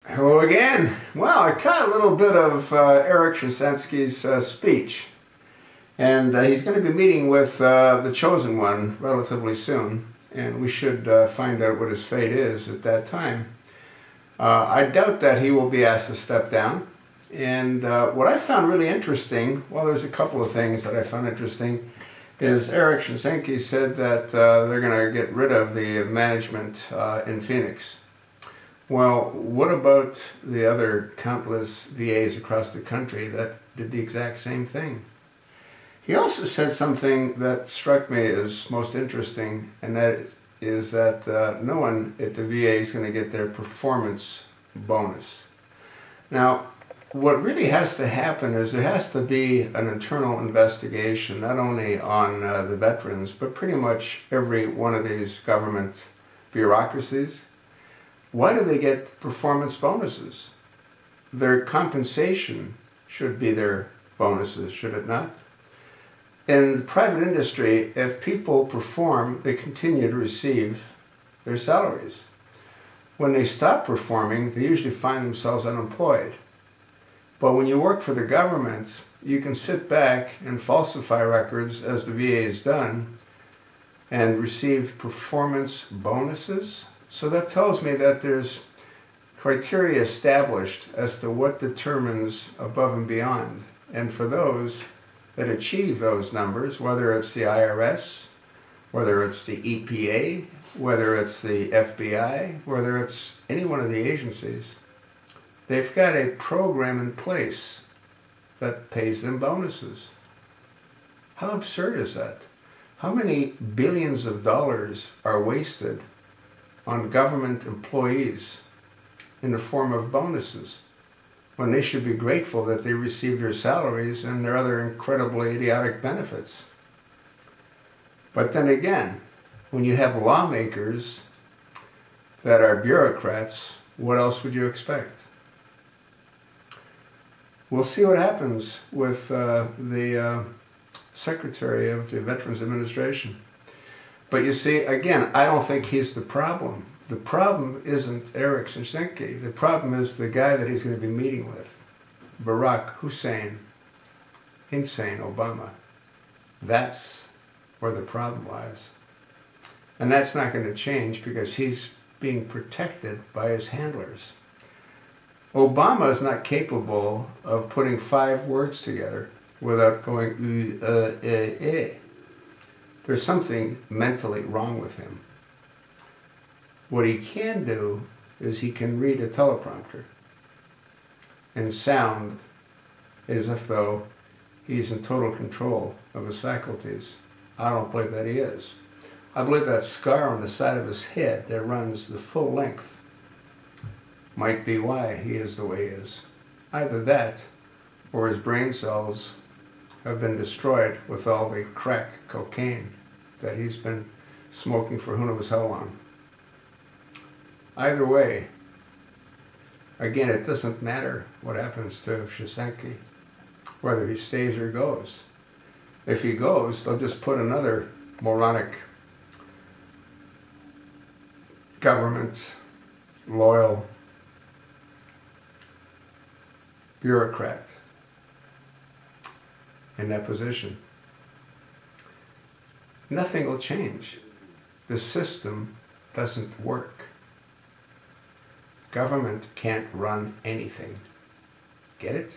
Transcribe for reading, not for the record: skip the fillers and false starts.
Hello again. Well, I caught a little bit of Eric Shinseki's speech, and he's going to be meeting with the Chosen One relatively soon, and we should find out what his fate is at that time. I doubt that he will be asked to step down, and what I found really interesting, well, there's a couple of things that I found interesting, is Eric Shinseki said that they're going to get rid of the management in Phoenix. Well, what about the other countless VAs across the country that did the exact same thing? He also said something that struck me as most interesting, and that is that no one at the VA is going to get their performance bonus. Now, what really has to happen is there has to be an internal investigation, not only on the veterans, but pretty much every one of these government bureaucracies. Why do they get performance bonuses? Their compensation should be their bonuses, should it not? In the private industry, if people perform, they continue to receive their salaries. When they stop performing, they usually find themselves unemployed. But when you work for the government, you can sit back and falsify records, as the VA has done, and receive performance bonuses. So that tells me that there's criteria established as to what determines above and beyond. And for those that achieve those numbers, whether it's the IRS, whether it's the EPA, whether it's the FBI, whether it's any one of the agencies, they've got a program in place that pays them bonuses. How absurd is that? How many billions of dollars are wasted on government employees in the form of bonuses, when they should be grateful that they receive their salaries and their other incredibly idiotic benefits? But then again, when you have lawmakers that are bureaucrats, what else would you expect? We'll see what happens with the Secretary of the Veterans Administration. But you see, again, I don't think he's the problem. The problem isn't Eric Shinseki. The problem is the guy that he's going to be meeting with, Barack Hussein, insane Obama. That's where the problem lies. And that's not going to change because he's being protected by his handlers. Obama is not capable of putting 5 words together without going, There's something mentally wrong with him. What he can do is he can read a teleprompter and sound as if though he's in total control of his faculties. I don't believe that he is. I believe that scar on the side of his head that runs the full length might be why he is the way he is. Either that, or his brain cells have been destroyed with all the crack cocaine that he's been smoking for who knows how long. Either way, again, it doesn't matter what happens to Shinseki, whether he stays or goes. If he goes, they'll just put another moronic government loyal bureaucrat in that position. Nothing will change. The system doesn't work. Government can't run anything. Get it?